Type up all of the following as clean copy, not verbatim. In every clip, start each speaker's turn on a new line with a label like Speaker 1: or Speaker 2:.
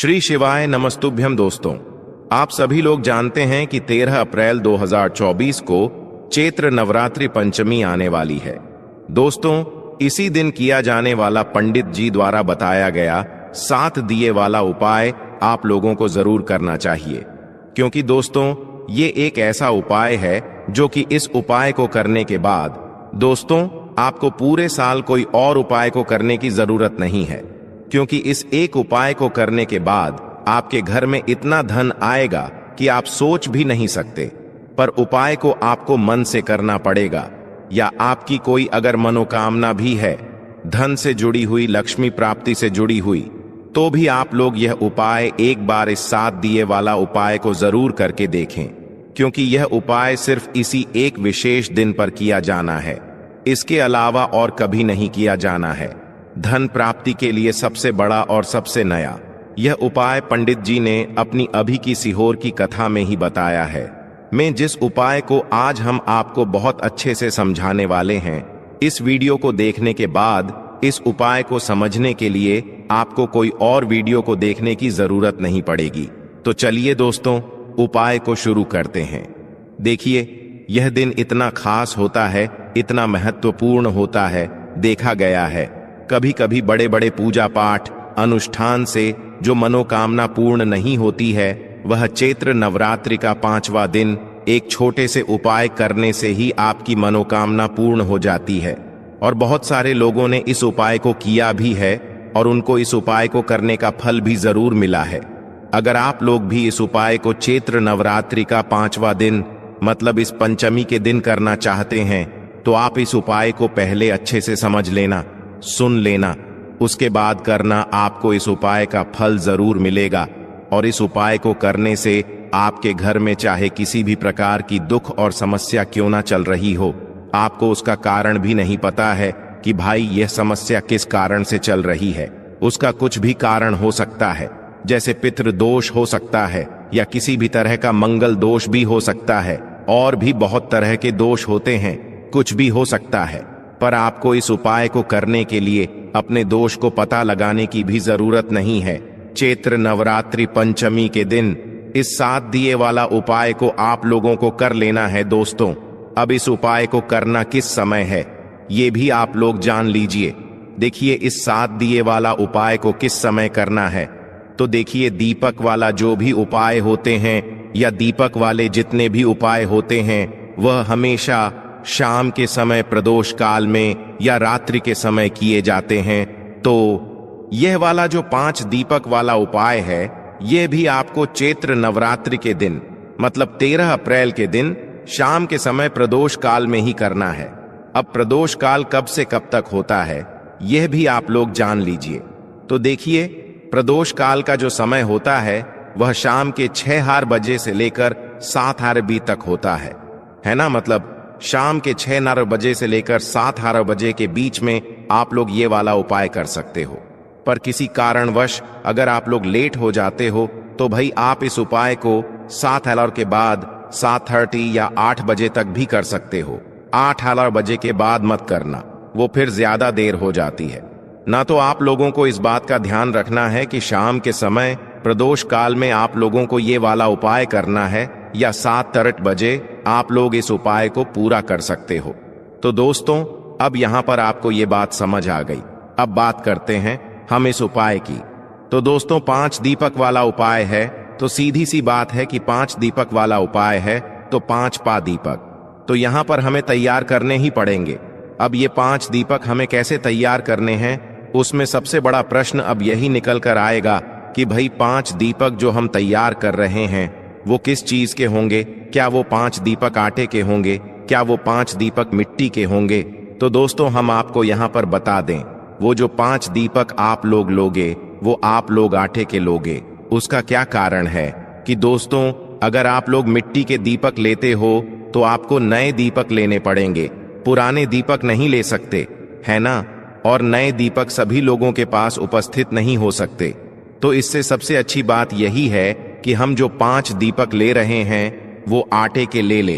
Speaker 1: श्री शिवाय नमस्तुभ्यम। दोस्तों, आप सभी लोग जानते हैं कि 13 अप्रैल 2024 को चैत्र नवरात्रि पंचमी आने वाली है। दोस्तों, इसी दिन किया जाने वाला पंडित जी द्वारा बताया गया 7 दिए वाला उपाय आप लोगों को जरूर करना चाहिए, क्योंकि दोस्तों ये एक ऐसा उपाय है जो कि इस उपाय को करने के बाद दोस्तों आपको पूरे साल कोई और उपाय को करने की जरूरत नहीं है, क्योंकि इस एक उपाय को करने के बाद आपके घर में इतना धन आएगा कि आप सोच भी नहीं सकते। पर उपाय को आपको मन से करना पड़ेगा, या आपकी कोई अगर मनोकामना भी है, धन से जुड़ी हुई, लक्ष्मी प्राप्ति से जुड़ी हुई, तो भी आप लोग यह उपाय एक बार इस 7 दिए वाला उपाय को जरूर करके देखें, क्योंकि यह उपाय सिर्फ इसी एक विशेष दिन पर किया जाना है। इसके अलावा और कभी नहीं किया जाना है। धन प्राप्ति के लिए सबसे बड़ा और सबसे नया यह उपाय पंडित जी ने अपनी अभी की सीहोर की कथा में ही बताया है। मैं जिस उपाय को आज हम आपको बहुत अच्छे से समझाने वाले हैं, इस वीडियो को देखने के बाद इस उपाय को समझने के लिए आपको कोई और वीडियो को देखने की जरूरत नहीं पड़ेगी। तो चलिए दोस्तों, उपाय को शुरू करते हैं। देखिए, यह दिन इतना खास होता है, इतना महत्वपूर्ण होता है। देखा गया है कभी कभी बड़े बड़े पूजा पाठ अनुष्ठान से जो मनोकामना पूर्ण नहीं होती है, वह चैत्र नवरात्रि का 5वां दिन एक छोटे से उपाय करने से ही आपकी मनोकामना पूर्ण हो जाती है। और बहुत सारे लोगों ने इस उपाय को किया भी है और उनको इस उपाय को करने का फल भी जरूर मिला है। अगर आप लोग भी इस उपाय को चैत्र नवरात्रि का 5वां दिन मतलब इस पंचमी के दिन करना चाहते हैं, तो आप इस उपाय को पहले अच्छे से समझ लेना, सुन लेना, उसके बाद करना। आपको इस उपाय का फल जरूर मिलेगा। और इस उपाय को करने से आपके घर में चाहे किसी भी प्रकार की दुख और समस्या क्यों ना चल रही हो, आपको उसका कारण भी नहीं पता है कि भाई यह समस्या किस कारण से चल रही है। उसका कुछ भी कारण हो सकता है, जैसे पितृ दोष हो सकता है, या किसी भी तरह का मंगल दोष भी हो सकता है, और भी बहुत तरह के दोष होते हैं, कुछ भी हो सकता है। पर आपको इस उपाय को करने के लिए अपने दोष को पता लगाने की भी जरूरत नहीं है। चैत्र नवरात्रि पंचमी के दिन इस 7 दिए वाला उपाय को आप लोगों को कर लेना है। दोस्तों, अब इस उपाय को करना किस समय है, ये भी आप लोग जान लीजिए। देखिए, इस 7 दिए वाला उपाय को किस समय करना है, तो देखिए, दीपक वाला जो भी उपाय होते हैं या दीपक वाले जितने भी उपाय होते हैं, वह हमेशा शाम के समय प्रदोष काल में या रात्रि के समय किए जाते हैं। तो यह वाला जो 5 दीपक वाला उपाय है, यह भी आपको चैत्र नवरात्रि के दिन मतलब 13 अप्रैल के दिन शाम के समय प्रदोष काल में ही करना है। अब प्रदोष काल कब से कब तक होता है, यह भी आप लोग जान लीजिए। तो देखिए, प्रदोष काल का जो समय होता है वह शाम के 6 बजे से लेकर 7 बजे तक होता है ना। मतलब शाम के 6 बजे से लेकर 7 बजे के बीच में आप लोग ये वाला उपाय कर सकते हो। पर किसी कारणवश अगर आप लोग लेट हो जाते हो, तो भाई आप इस उपाय को 7 के बाद 7:30 या 8 बजे तक भी कर सकते हो। 8 बजे के बाद मत करना, वो फिर ज्यादा देर हो जाती है ना। तो आप लोगों को इस बात का ध्यान रखना है कि शाम के समय प्रदोष काल में आप लोगों को ये वाला उपाय करना है, या 7:30 बजे आप लोग इस उपाय को पूरा कर सकते हो। तो दोस्तों, अब यहां पर आपको ये बात समझ आ गई। अब बात करते हैं हम इस उपाय की। तो दोस्तों, 5 दीपक वाला उपाय है, तो सीधी सी बात है कि 5 दीपक वाला उपाय है तो 5 पा दीपक तो यहां पर हमें तैयार करने ही पड़ेंगे। अब ये 5 दीपक हमें कैसे तैयार करने हैं, उसमें सबसे बड़ा प्रश्न अब यही निकल कर आएगा कि भाई 5 दीपक जो हम तैयार कर रहे हैं वो किस चीज के होंगे। क्या वो 5 दीपक आटे के होंगे, क्या वो 5 दीपक मिट्टी के होंगे? तो दोस्तों, हम आपको यहाँ पर बता दें, वो जो 5 दीपक आप लोग लोगे वो आप लोग आटे के लोगे। उसका क्या कारण है कि दोस्तों, अगर आप लोग मिट्टी के दीपक लेते हो तो आपको नए दीपक लेने पड़ेंगे, पुराने दीपक नहीं ले सकते, है ना। और नए दीपक सभी लोगों के पास उपस्थित नहीं हो सकते। तो इससे सबसे अच्छी बात यही है कि हम जो 5 दीपक ले रहे हैं वो आटे के ले ले।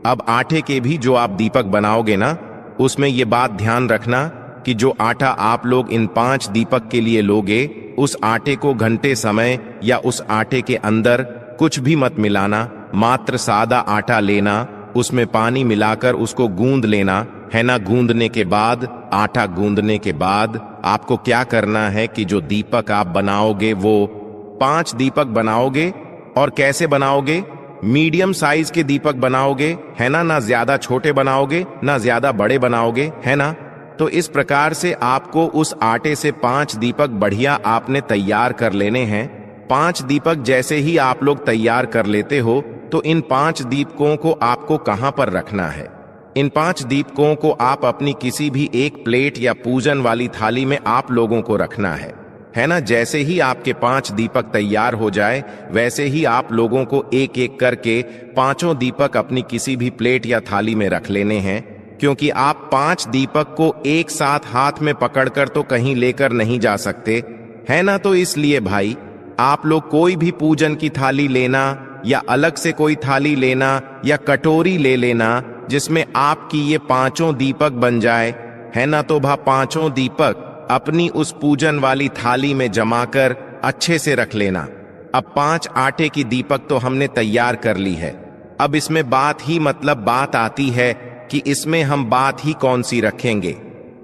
Speaker 1: अब आटे के भी जो आप दीपक बनाओगे ना, उसमें ये बात ध्यान रखना कि जो आटा आप लोग इन 5 दीपक के लिए लोगे, उस आटे को घंटे समय या उस आटे के अंदर कुछ भी मत मिलाना, मात्र सादा आटा लेना, उसमें पानी मिलाकर उसको गूंद लेना है ना। गूंदने के बाद, आटा गूंदने के बाद आपको क्या करना है कि जो दीपक आप बनाओगे वो 5 दीपक बनाओगे। और कैसे बनाओगे? मीडियम साइज के दीपक बनाओगे, है ना ज्यादा छोटे बनाओगे, ना ज्यादा बड़े बनाओगे, है ना। तो इस प्रकार से आपको उस आटे से 5 दीपक बढ़िया आपने तैयार कर लेने हैं। 5 दीपक जैसे ही आप लोग तैयार कर लेते हो, तो इन 5 दीपकों को आपको कहां पर रखना है? इन 5 दीपकों को आप अपनी किसी भी एक प्लेट या पूजन वाली थाली में आप लोगों को रखना है ना। जैसे ही आपके 5 दीपक तैयार हो जाए, वैसे ही आप लोगों को एक एक करके 5 दीपक अपनी किसी भी प्लेट या थाली में रख लेने हैं। क्योंकि आप 5 दीपक को एक साथ हाथ में पकड़कर तो कहीं लेकर नहीं जा सकते, है ना। तो इसलिए भाई, आप लोग कोई भी पूजन की थाली लेना या अलग से कोई थाली लेना या कटोरी ले लेना जिसमें आपकी ये 5 दीपक बन जाए, है ना। तो 5 दीपक अपनी उस पूजन वाली थाली में जमाकर अच्छे से रख लेना। अब 5 आटे की दीपक तो हमने तैयार कर ली है। अब इसमें बात आती है कि इसमें हम बात ही कौन सी रखेंगे।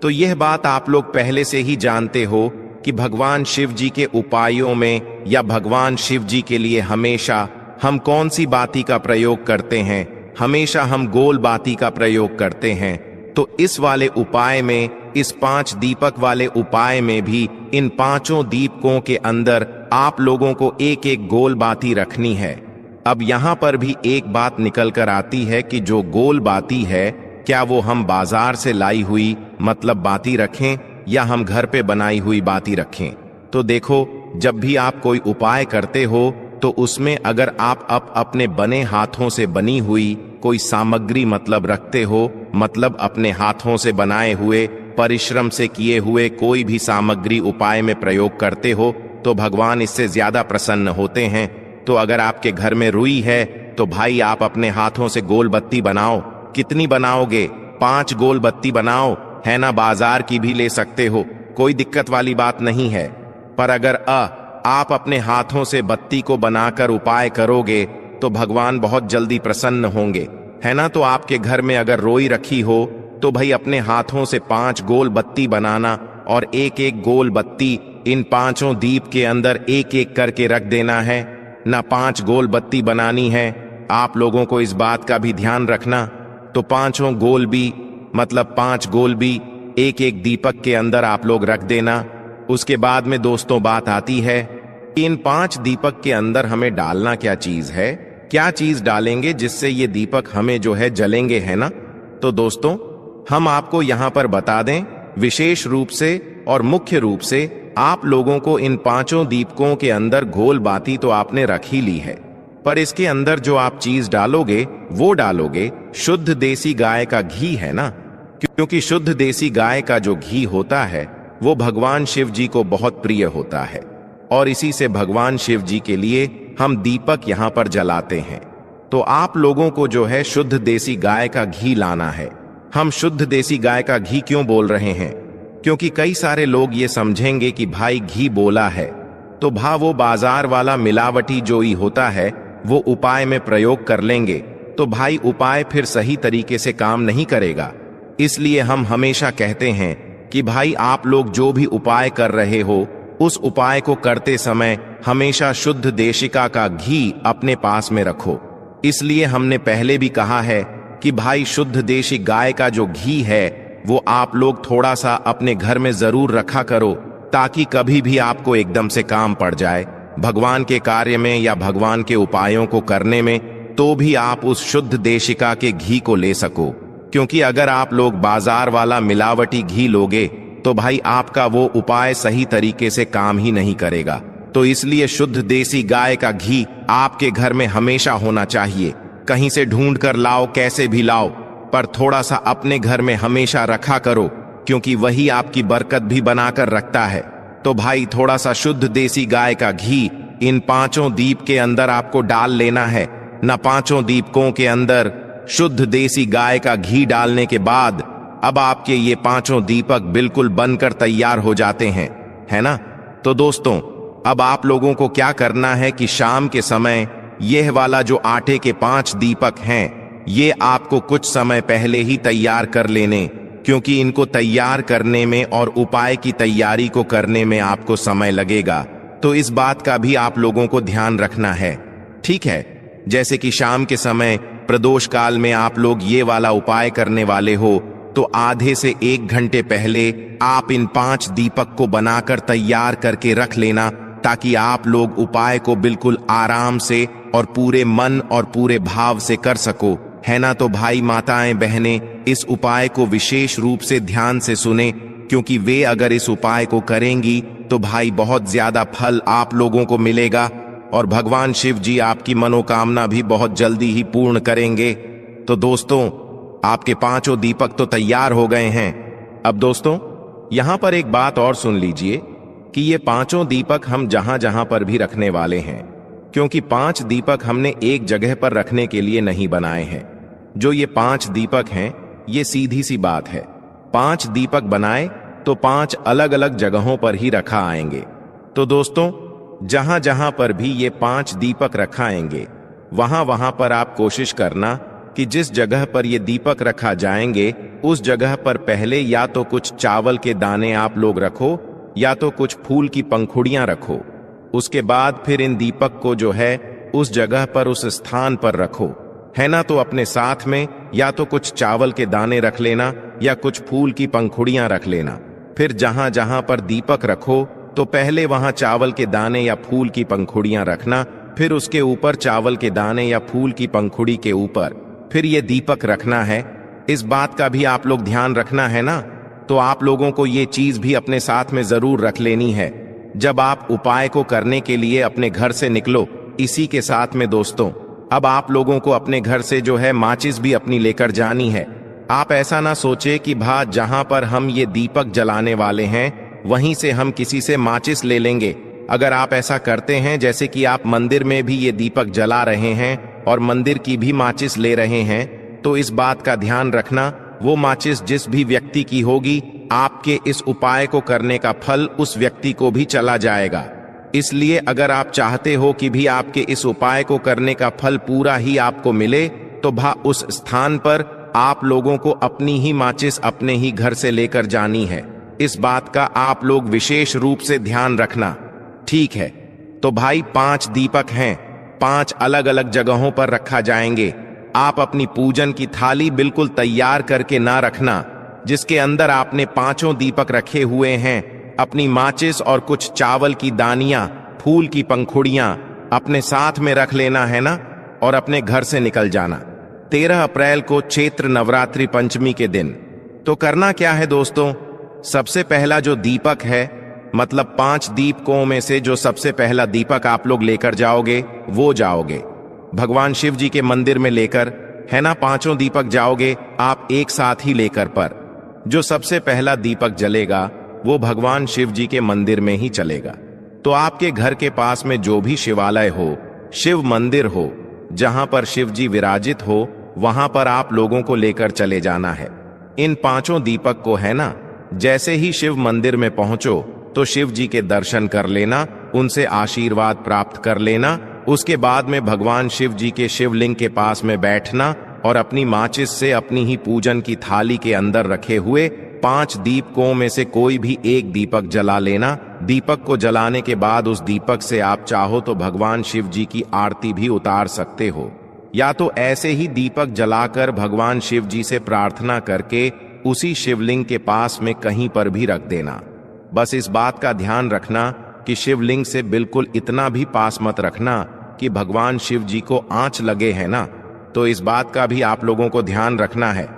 Speaker 1: तो यह बात आप लोग पहले से ही जानते हो कि भगवान शिव जी के उपायों में या भगवान शिव जी के लिए हमेशा हम कौन सी बाती का प्रयोग करते हैं? हमेशा हम गोल बाती का प्रयोग करते हैं। तो इस वाले उपाय में, इस 5 दीपक वाले उपाय में भी इन 5 दीपकों के अंदर आप लोगों को एक एक गोल बाती रखनी है। अब यहां पर भी एक बात निकल कर आती है कि जो गोल बाती है, क्या वो हम बाजार से लाई हुई मतलब बाती रखें या हम घर पे बनाई हुई बाती रखें? तो देखो, जब भी आप कोई उपाय करते हो तो उसमें अगर आप अपने बने हाथों से बनी हुई कोई सामग्री मतलब रखते हो, मतलब अपने हाथों से बनाए हुए, परिश्रम से किए हुए कोई भी सामग्री उपाय में प्रयोग करते हो, तो भगवान इससे ज्यादा प्रसन्न होते हैं। तो अगर आपके घर में रुई है तो भाई आप अपने हाथों से गोल बत्ती बनाओ। कितनी बनाओगे? 5 गोल बत्ती बनाओ, है ना। बाजार की भी ले सकते हो, कोई दिक्कत वाली बात नहीं है। पर अगर आप अपने हाथों से बत्ती को बनाकर उपाय करोगे तो भगवान बहुत जल्दी प्रसन्न होंगे, है ना। तो आपके घर में अगर रोई रखी हो तो भाई अपने हाथों से 5 गोल बत्ती बनाना और एक एक गोल बत्ती इन 5 दीप के अंदर एक एक करके रख देना है ना। 5 गोल बत्ती बनानी है, आप लोगों को इस बात का भी ध्यान रखना। तो 5 गोल भी मतलब 5 गोल भी एक एक दीपक के अंदर आप लोग रख देना। उसके बाद में दोस्तों बात आती है कि इन 5 दीपक के अंदर हमें डालना क्या चीज है, क्या चीज डालेंगे जिससे ये दीपक हमें जो है जलेंगे, है ना। तो दोस्तों, हम आपको यहां पर बता दें, विशेष रूप से और मुख्य रूप से आप लोगों को इन 5 दीपकों के अंदर गोल बाती तो आपने रख ही ली है, पर इसके अंदर जो आप चीज डालोगे वो डालोगे शुद्ध देसी गाय का घी, है ना। क्योंकि शुद्ध देसी गाय का जो घी होता है वो भगवान शिव जी को बहुत प्रिय होता है और इसी से भगवान शिव जी के लिए हम दीपक यहाँ पर जलाते हैं। तो आप लोगों को जो है शुद्ध देसी गाय का घी लाना है। हम शुद्ध देसी गाय का घी क्यों बोल रहे हैं? क्योंकि कई सारे लोग ये समझेंगे कि भाई घी बोला है तो वो बाजार वाला मिलावटी जो ही होता है वो उपाय में प्रयोग कर लेंगे, तो भाई उपाय फिर सही तरीके से काम नहीं करेगा। इसलिए हम हमेशा कहते हैं कि भाई आप लोग जो भी उपाय कर रहे हो, उस उपाय को करते समय हमेशा शुद्ध देशिका का घी अपने पास में रखो। इसलिए हमने पहले भी कहा है कि भाई शुद्ध देशी गाय का जो घी है वो आप लोग थोड़ा सा अपने घर में जरूर रखा करो, ताकि कभी भी आपको एकदम से काम पड़ जाए भगवान के कार्य में या भगवान के उपायों को करने में, तो भी आप उस शुद्ध देशिका के घी को ले सको। क्योंकि अगर आप लोग बाजार वाला मिलावटी घी लोगे तो भाई आपका वो उपाय सही तरीके से काम ही नहीं करेगा। तो इसलिए शुद्ध देसी गाय का घी आपके घर में हमेशा होना चाहिए। कहीं से ढूंढ कर लाओ, कैसे भी लाओ, पर थोड़ा सा अपने घर में हमेशा रखा करो, क्योंकि वही आपकी बरकत भी बनाकर रखता है। तो भाई थोड़ा सा शुद्ध देसी गाय का घी इन 5 दीप के अंदर आपको डाल लेना है ना। 5 दीपकों के अंदर शुद्ध देसी गाय का घी डालने के बाद अब आपके ये पांचों दीपक बिल्कुल बनकर तैयार हो जाते हैं, है ना। तो दोस्तों, अब आप लोगों को क्या करना है कि शाम के समय यह वाला जो आटे के 5 दीपक हैं, ये आपको कुछ समय पहले ही तैयार कर लेने, क्योंकि इनको तैयार करने में और उपाय की तैयारी को करने में आपको समय लगेगा। तो इस बात का भी आप लोगों को ध्यान रखना है, ठीक है। जैसे कि शाम के समय प्रदोष काल में आप लोग ये वाला उपाय करने वाले हो, तो आधे से 1 घंटे पहले आप इन 5 दीपक को बनाकर तैयार करके रख लेना, ताकि आप लोग उपाय को बिल्कुल आराम से और पूरे मन और पूरे भाव से कर सको, है ना। तो भाई माताएं बहनें, इस उपाय को विशेष रूप से ध्यान से सुने, क्योंकि वे अगर इस उपाय को करेंगी तो भाई बहुत ज्यादा फल आप लोगों को मिलेगा और भगवान शिव जी आपकी मनोकामना भी बहुत जल्दी ही पूर्ण करेंगे। तो दोस्तों, आपके 5 दीपक तो तैयार हो गए हैं। अब दोस्तों, यहां पर एक बात और सुन लीजिए कि ये 5 दीपक हम जहां जहां पर भी रखने वाले हैं, क्योंकि 5 दीपक हमने एक जगह पर रखने के लिए नहीं बनाए हैं। जो ये 5 दीपक हैं, ये सीधी सी बात है, 5 दीपक बनाए तो 5 अलग अलग जगहों पर ही रखा आएंगे। तो दोस्तों, जहां जहां पर भी ये 5 दीपक रखाएंगे, वहां वहां पर आप कोशिश करना कि जिस जगह पर ये दीपक रखा जाएंगे, उस जगह पर पहले या तो कुछ चावल के दाने आप लोग रखो, या तो कुछ फूल की पंखुड़ियां रखो। उसके बाद फिर इन दीपक को जो है उस जगह पर, उस स्थान पर रखो, है ना। तो अपने साथ में या तो कुछ चावल के दाने रख लेना या कुछ फूल की पंखुड़ियां रख लेना। फिर जहां जहां पर दीपक रखो, तो पहले वहां चावल के दाने या फूल की पंखुड़ियां रखना, फिर उसके ऊपर चावल के दाने या फूल की पंखुड़ी के ऊपर फिर ये दीपक रखना है। इस बात का भी आप लोग ध्यान रखना है ना। तो आप लोगों को ये चीज भी अपने साथ में जरूर रख लेनी है जब आप उपाय को करने के लिए अपने घर से निकलो। इसी के साथ में दोस्तों, अब आप लोगों को अपने घर से जो है माचिस भी अपनी लेकर जानी है। आप ऐसा ना सोचे कि भा जहां पर हम ये दीपक जलाने वाले हैं वहीं से हम किसी से माचिस ले लेंगे। अगर आप ऐसा करते हैं, जैसे कि आप मंदिर में भी ये दीपक जला रहे हैं और मंदिर की भी माचिस ले रहे हैं, तो इस बात का ध्यान रखना, वो माचिस जिस भी व्यक्ति की होगी, आपके इस उपाय को करने का फल उस व्यक्ति को भी चला जाएगा। इसलिए अगर आप चाहते हो कि भी आपके इस उपाय को करने का फल पूरा ही आपको मिले, तो भा उस स्थान पर आप लोगों को अपनी ही माचिस अपने ही घर से लेकर जानी है। इस बात का आप लोग विशेष रूप से ध्यान रखना, ठीक है। तो भाई 5 दीपक हैं, 5 अलग अलग जगहों पर रखा जाएंगे। आप अपनी पूजन की थाली बिल्कुल तैयार करके ना रखना, जिसके अंदर आपने 5 दीपक रखे हुए हैं। अपनी माचिस और कुछ चावल की दानियां, फूल की पंखुड़ियां अपने साथ में रख लेना, है ना, और अपने घर से निकल जाना 13 अप्रैल को चैत्र नवरात्रि पंचमी के दिन। तो करना क्या है दोस्तों, सबसे पहला जो दीपक है, मतलब 5 दीपकों में से जो सबसे पहला दीपक आप लोग लेकर जाओगे, वो जाओगे भगवान शिव जी के मंदिर में लेकर, है ना। 5 दीपक जाओगे आप एक साथ ही लेकर, पर जो सबसे पहला दीपक जलेगा वो भगवान शिव जी के मंदिर में ही चलेगा। तो आपके घर के पास में जो भी शिवालय हो, शिव मंदिर हो, जहां पर शिव जी विराजित हो, वहां पर आप लोगों को लेकर चले जाना है इन 5 दीपक को, है ना। जैसे ही शिव मंदिर में पहुंचो तो शिव जी के दर्शन कर लेना, उनसे आशीर्वाद प्राप्त कर लेना। उसके बाद में भगवान शिव जी के शिवलिंग के पास में बैठना और अपनी माचिस से अपनी ही पूजन की थाली के अंदर रखे हुए 5 दीपकों में से कोई भी एक दीपक जला लेना। दीपक को जलाने के बाद उस दीपक से आप चाहो तो भगवान शिव जी की आरती भी उतार सकते हो, या तो ऐसे ही दीपक जलाकर भगवान शिव जी से प्रार्थना करके उसी शिवलिंग के पास में कहीं पर भी रख देना। बस इस बात का ध्यान रखना कि शिवलिंग से बिल्कुल इतना भी पास मत रखना कि भगवान शिव जी को आंच लगे, है ना। तो इस बात का भी आप लोगों को ध्यान रखना है।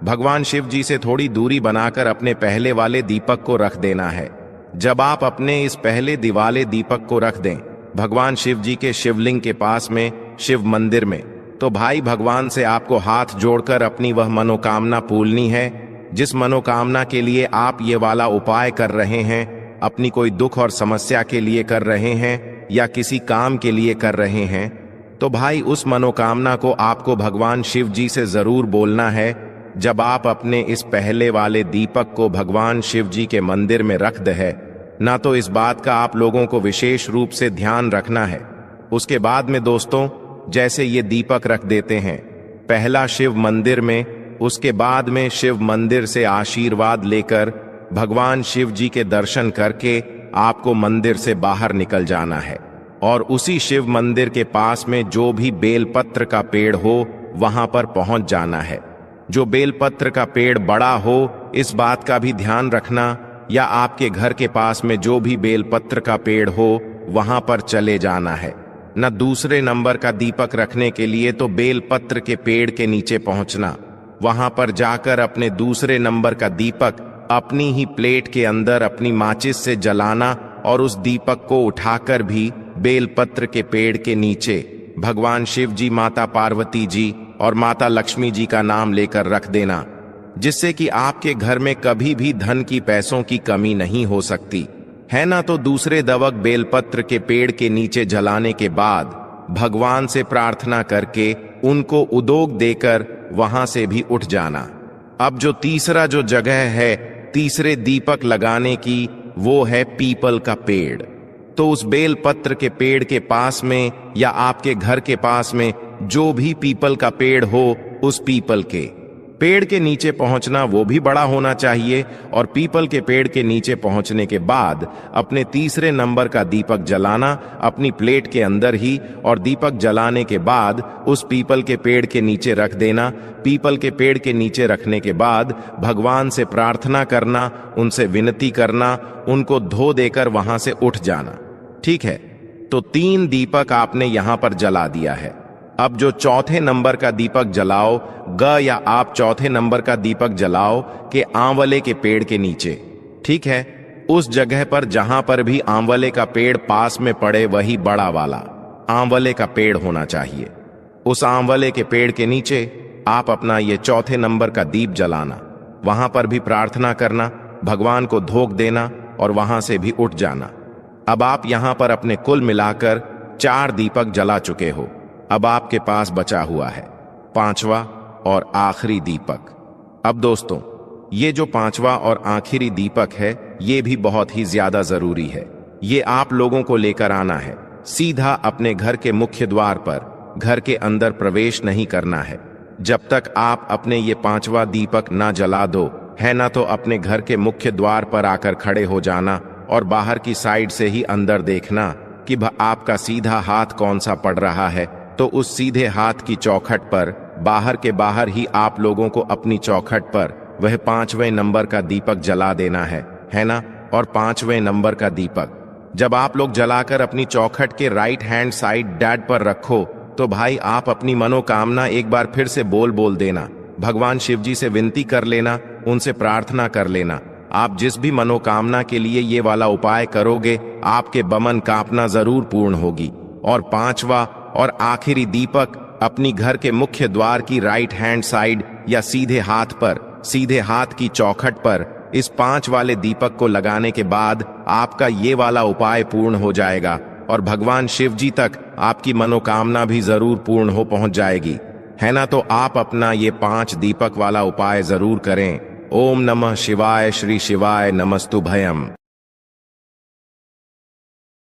Speaker 1: भगवान शिव जी से थोड़ी दूरी बनाकर अपने पहले वाले दीपक को रख देना है। जब आप अपने इस पहले दिवाले दीपक को रख दें भगवान शिव जी के शिवलिंग के पास में, शिव मंदिर में, तो भाई भगवान से आपको हाथ जोड़कर अपनी वह मनोकामना पूलनी है जिस मनोकामना के लिए आप ये वाला उपाय कर रहे हैं। अपनी कोई दुख और समस्या के लिए कर रहे हैं या किसी काम के लिए कर रहे हैं, तो भाई उस मनोकामना को आपको भगवान शिव जी से जरूर बोलना है। जब आप अपने इस पहले वाले दीपक को भगवान शिव जी के मंदिर में रख दे ना, तो इस बात का आप लोगों को विशेष रूप से ध्यान रखना है। उसके बाद में दोस्तों, जैसे ये दीपक रख देते हैं पहला शिव मंदिर में, उसके बाद में शिव मंदिर से आशीर्वाद लेकर भगवान शिव जी के दर्शन करके आपको मंदिर से बाहर निकल जाना है और उसी शिव मंदिर के पास में जो भी बेलपत्र का पेड़ हो वहां पर पहुंच जाना है। जो बेलपत्र का पेड़ बड़ा हो इस बात का भी ध्यान रखना, या आपके घर के पास में जो भी बेलपत्र का पेड़ हो वहां पर चले जाना है। न दूसरे नंबर का दीपक रखने के लिए तो बेलपत्र के पेड़ के नीचे पहुंचना, वहां पर जाकर अपने दूसरे नंबर का दीपक अपनी ही प्लेट के अंदर अपनी माचिस से जलाना और उस दीपक को उठाकर भी बेलपत्र के पेड़ के नीचे भगवान शिव जी, माता पार्वती जी और माता लक्ष्मी जी का नाम लेकर रख देना, जिससे कि आपके घर में कभी भी धन की, पैसों की कमी नहीं हो सकती है ना। तो दूसरे दवक बेलपत्र के पेड़ के नीचे जलाने के बाद भगवान से प्रार्थना करके उनको उदोग देकर वहां से भी उठ जाना। अब जो तीसरा जो जगह है तीसरे दीपक लगाने की, वो है पीपल का पेड़। तो उस बेलपत्र के पेड़ के पास में या आपके घर के पास में जो भी पीपल का पेड़ हो, उस पीपल के पेड़ के नीचे पहुंचना, वो भी बड़ा होना चाहिए। और पीपल के पेड़ के नीचे पहुंचने के बाद अपने तीसरे नंबर का दीपक जलाना अपनी प्लेट के अंदर ही, और दीपक जलाने के बाद उस पीपल के पेड़ के नीचे रख देना। पीपल के पेड़ के नीचे रखने के बाद भगवान से प्रार्थना करना, उनसे विनती करना, उनको धो देकर वहां से उठ जाना। ठीक है, तो 3 दीपक आपने यहां पर जला दिया है। अब जो चौथे नंबर का दीपक जलाओ या आप चौथे नंबर का दीपक जलाओ के आंवले के पेड़ के नीचे। ठीक है, उस जगह पर जहां पर भी आंवले का पेड़ पास में पड़े वही बड़ा वाला आंवले का पेड़ होना चाहिए। उस आंवले के पेड़ के नीचे आप अपना ये चौथे नंबर का दीप जलाना, वहां पर भी प्रार्थना करना, भगवान को धोख देना और वहां से भी उठ जाना। अब आप यहां पर अपने कुल मिलाकर 4 दीपक जला चुके हो। अब आपके पास बचा हुआ है 5वां और आखिरी दीपक। अब दोस्तों, ये जो 5वां और आखिरी दीपक है ये भी बहुत ही ज्यादा जरूरी है। ये आप लोगों को लेकर आना है, सीधा अपने घर के मुख्य द्वार पर, घर के अंदर प्रवेश नहीं करना है जब तक आप अपने ये 5वां दीपक ना जला दो, है ना। तो अपने घर के मुख्य द्वार पर आकर खड़े हो जाना और बाहर की साइड से ही अंदर देखना कि आपका सीधा हाथ कौन सा पड़ रहा है। तो उस सीधे हाथ की चौखट पर बाहर के बाहर ही आप लोगों को अपनी चौखट पर वह 5वें नंबर का दीपक जला देना है ना। और 5वें नंबर का दीपक जब आप लोग जलाकर अपनी चौखट के राइट हैंड साइड डैड पर रखो, तो भाई आप अपनी मनोकामना एक बार फिर से बोल देना, भगवान शिव जी से विनती कर लेना, उनसे प्रार्थना कर लेना। आप जिस भी मनोकामना के लिए ये वाला उपाय करोगे आपके बमन कामना जरूर पूर्ण होगी। और 5वां और आखिरी दीपक अपनी घर के मुख्य द्वार की राइट हैंड साइड या सीधे हाथ पर, सीधे हाथ की चौखट पर इस 5 वाले दीपक को लगाने के बाद आपका ये वाला उपाय पूर्ण हो जाएगा और भगवान शिव जी तक आपकी मनोकामना भी जरूर पूर्ण हो पहुंच जाएगी, है ना। तो आप अपना ये 5 दीपक वाला उपाय जरूर करें। ओम नमः शिवाय, श्री शिवाय नमस्तुभयम्।